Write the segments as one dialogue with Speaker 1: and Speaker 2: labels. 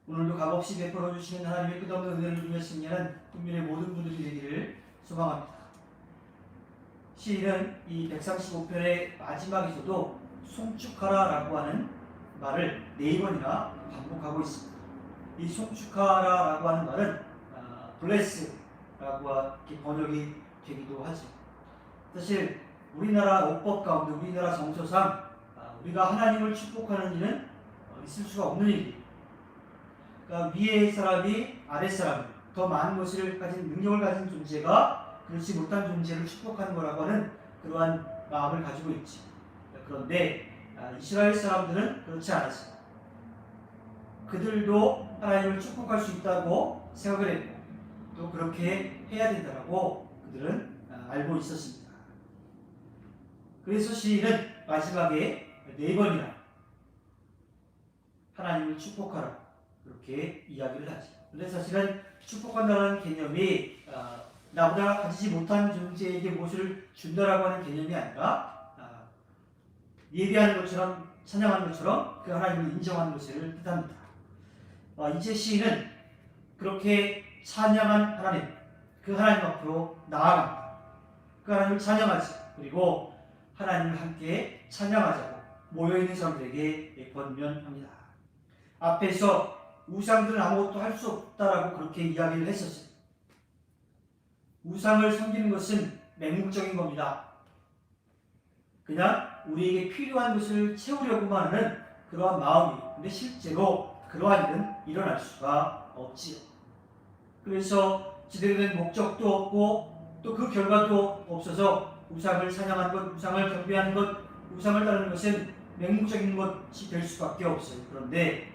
Speaker 1: 오늘도 값없이 베풀어 주시는 하나님의 끝없는 은혜를 누리며 승리하는 국민의 모든 분들이 되기를 소망합니다. 시인은 이 135편의 마지막에서도 송축하라라고 하는 말을 4번이나 반복하고 있습니다. 이 송축하라라고 하는 말은 bless라고 이렇게 번역이 되기도 하죠. 사실 우리나라 어법 가운데 우리나라 정서상 우리가 하나님을 축복하는 일은 있을 수가 없는 일이에요. 그러니까 위의 사람이 아랫 사람, 더 많은 것을 가진 능력을 가진 존재가 그렇지 못한 존재를 축복하는 거라고 하는 그러한 마음을 가지고 있지. 그런데 이스라엘 사람들은 그렇지 않았어요. 그들도 하나님을 축복할 수 있다고 생각을 했고 또 그렇게 해야 된다고 그들은 알고 있었습니다. 그래서 시인은 마지막에 4번이나 하나님을 축복하라 그렇게 이야기를 하죠. 그런데 사실은 축복한다는 개념이 나보다 가지지 못한 존재에게 무엇을 준다라고 하는 개념이 아니라 예배하는 것처럼 찬양하는 것처럼 그 하나님을 인정하는 것을 뜻합니다. 이제 시인은 그렇게 찬양한 하나님, 그 하나님 앞으로 나아갑니다. 그 하나님을 찬양하지, 그리고 하나님을 함께 찬양하자고 모여있는 사람들에게 권면합니다. 앞에서 우상들은 아무것도 할 수 없다라고 그렇게 이야기를 했었어요. 우상을 섬기는 것은 맹목적인 겁니다. 그냥 우리에게 필요한 것을 채우려고만 하는 그러한 마음이에요. 근데 실제로 그러한 일은 일어날 수가 없지요. 그래서 제대로 된 목적도 없고 또 그 결과도 없어서 우상을 찬양하는 것, 우상을 경배하는 것, 우상을 따르는 것은 맹목적인 것이 될 수밖에 없어요. 그런데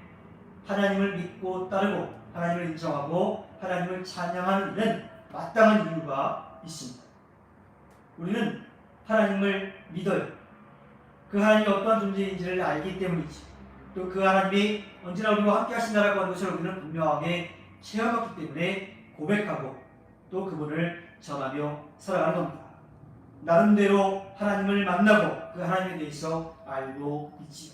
Speaker 1: 하나님을 믿고 따르고 하나님을 인정하고 하나님을 찬양하는 일은 마땅한 이유가 있습니다. 우리는 하나님을 믿어요. 그 하나님이 어떠한 존재인지를 알기 때문이지. 또 그 하나님이 언제나 우리와 함께 하신다라고 하는 것을 우리는 분명하게 체험했기 때문에 고백하고 또 그분을 전하며 살아가는 겁니다. 나름대로 하나님을 만나고 그 하나님에 대해서 알고 있지요.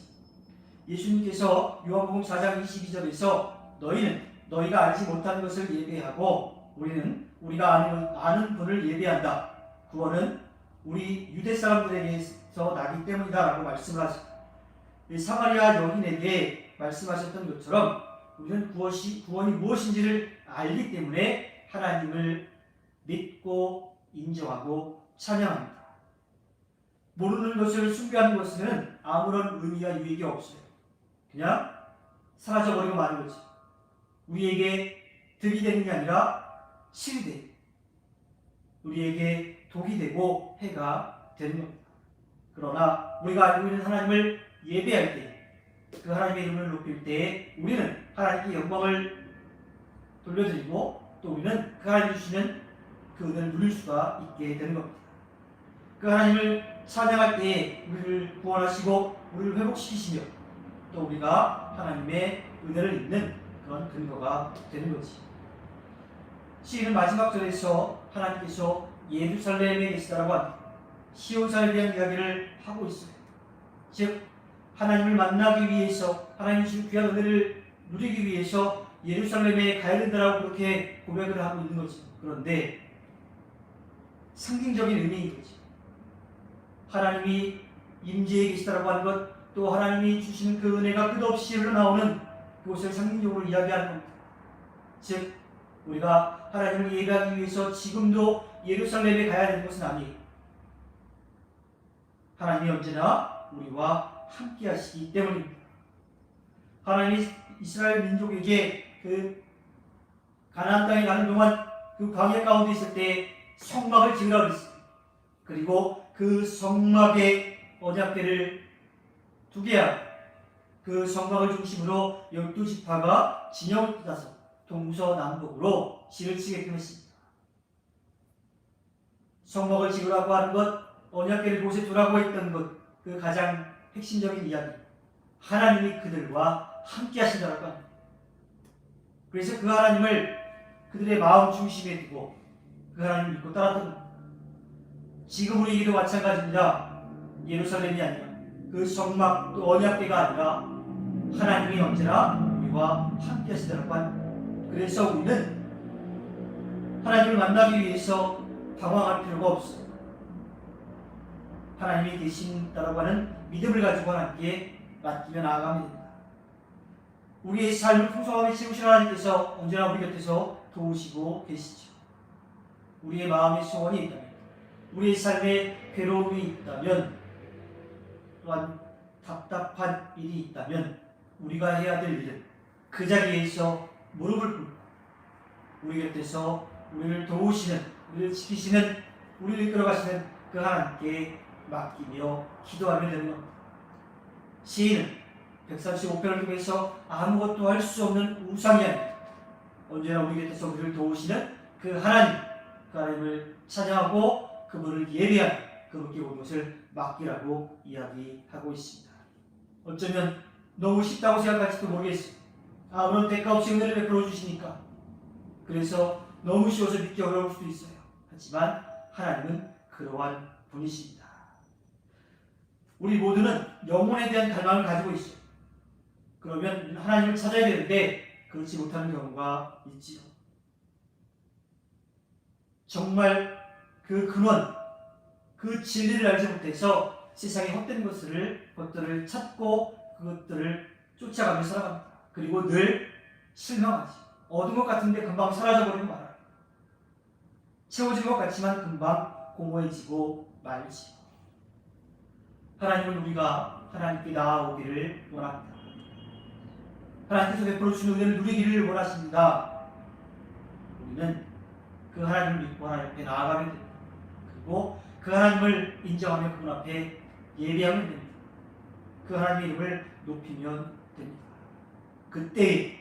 Speaker 1: 예수님께서 요한복음 4장 22절에서 너희는 너희가 알지 못하는 것을 예배하고 우리는 우리가 아는 분을 예배한다. 구원은 우리 유대 사람들에게서 나기 때문이다 라고 말씀을 하십니다. 사마리아 여인에게 말씀하셨던 것처럼 우리는 구원이 무엇인지를 알기 때문에 하나님을 믿고 인정하고 찬양합니다. 모르는 것을 숭배하는 것은 아무런 의미와 유익이 없어요. 그냥 사라져버리고 마는 거지. 우리에게 득이 되는 게 아니라 실이 돼. 우리에게 독이 되고 해가 되는 겁니다. 그러나 우리가 알고 있는 하나님을 예배할 때, 그 하나님의 이름을 높일 때 우리는 하나님께 영광을 돌려드리고 또 우리는 그 하나님이 주시는 그 은혜를 누릴 수가 있게 되는 겁니다. 그 하나님을 찬양할 때 우리를 구원하시고 우리를 회복시키시며 또 우리가 하나님의 은혜를 입는 그런 근거가 되는 거지. 시인은 마지막 절에서 하나님께서 예루살렘에 계시다라고 합니다. 시온산에 대한 이야기를 하고 있어요. 즉 하나님을 만나기 위해서 하나님 주신 귀한 은혜를 누리기 위해서 예루살렘에 가야 된다라고 그렇게 고백을 하고 있는 거지. 그런데 상징적인 의미인 거지. 하나님이 임재에 계시다라고 하는 것, 또 하나님이 주시는 그 은혜가 끝없이 흘러나오는 그것을 상징적으로 이야기하는 겁니다. 즉 우리가 하나님을 예배하기 위해서 지금도 예루살렘에 가야 되는 것은 아니에요. 하나님이 언제나 우리와 함께 하시기 때문입니다. 하나님이 이스라엘 민족에게 그 가나안 땅에 가는 동안 그 광야 가운데 있을 때 성막을 지으라고 했어요. 그리고 그 성막에 언약궤를 두게 하고 그 성막을 중심으로 12지파가 진영을 뜯어서 동서남북으로 실을 치게끔 했습니다. 성막을 지으라고 하는 것, 언약궤를 곳에 두라고 했던 것, 그 가장 핵심적인 이야기. 하나님이 그들과 함께 하신다고 합니다. 그래서 그 하나님을 그들의 마음 중심에 두고 그 하나님을 믿고 따랐던 겁니다. 지금 우리에게도 마찬가지입니다. 예루살렘이 아니라 그 성막 또 언약궤가 아니라 하나님이 언제나 우리와 함께 하시더라고 합니다. 그래서 우리는 하나님을 만나기 위해서 당황할 필요가 없습니다. 하나님이 계신다라고 하는 믿음을 가지고 하나님께 맡기며 나아가면 됩니다. 우리의 삶을 풍성하게 채우신 하나님께서 언제나 우리 곁에서 도우시고 계시죠. 우리의 마음의 소원이 있다면, 우리의 삶에 괴로움이 있다면, 또한 답답한 일이 있다면 우리가 해야 될 일은 그 자리에서 무릎을 꿇고 우리 곁에서 우리를 도우시는, 우리를 지키시는, 우리를 이끌어가시는 그 하나님께 맡기며 기도하면 되는 겁니다. 시인은 135편을 통해서 아무것도 할 수 없는 우상이 아니라 언제나 우리 곁에서 우리를 도우시는 그 하나님을 찬양하고 그분을 예배하며 그분께 모든 것을 맡기라고 이야기하고 있습니다. 어쩌면 너무 쉽다고 생각할지도 모르겠습니다. 아무런 대가 없이 은혜를 베풀어 주시니까 그래서 너무 쉬워서 믿기 어려울 수도 있어요. 하지만 하나님은 그러한 분이십니다. 우리 모두는 영혼에 대한 갈망을 가지고 있어요. 그러면 하나님을 찾아야 되는데 그렇지 못하는 경우가 있지요. 정말 그 근원, 그 진리를 알지 못해서 세상의 헛된 것들을 찾고 그것들을 쫓아가며 살아갑니다. 그리고 늘 실망하지. 얻은 것 같은데 금방 사라져버리고 말아요. 채워진 것 같지만 금방 공허해지고 말지. 하나님은 우리가 하나님께 나아오기를 원합니다. 하나님께서 베풀어 주시는 은혜를 누리기를 원하십니다. 우리는 그 하나님을 믿고 하나님 앞에 나아가면 됩니다. 그리고 그 하나님을 인정하며 그분 앞에 예배하면 됩니다. 그 하나님의 이름을 높이면 됩니다. 그때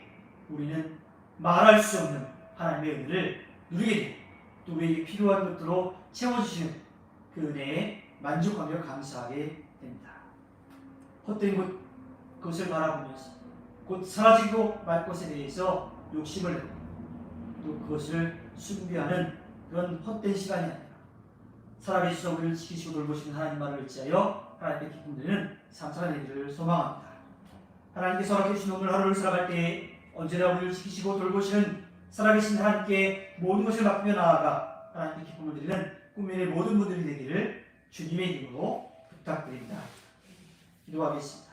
Speaker 1: 우리는 말할 수 없는 하나님의 은혜를 누리게 됩니다. 또 우리에게 필요한 것들로 채워주시는 그 은혜에 만족하며 감사하게 됩니다. 헛된 것을 바라보면서 곧 사라지고 말 것에 대해서 욕심을 내고 또 그것을 숭배하는 그런 헛된 시간이 아니라 살아계시서 우리를 지키시고 돌보시는 하나님 말을 의지하여 하나님께 기쁨 드리는 삶사가 되기를 소망합니다. 하나님께서 허락해주신 오늘 하루를 살아갈 때에 언제나 우리를 지키시고 돌보시는 살아계신 하나님께 모든 것을 맡기며 나아가 하나님께 기쁨을 드리는 꿈의 모든 분들이 되기를 주님의 이름으로 부탁드립니다. 기도하겠습니다.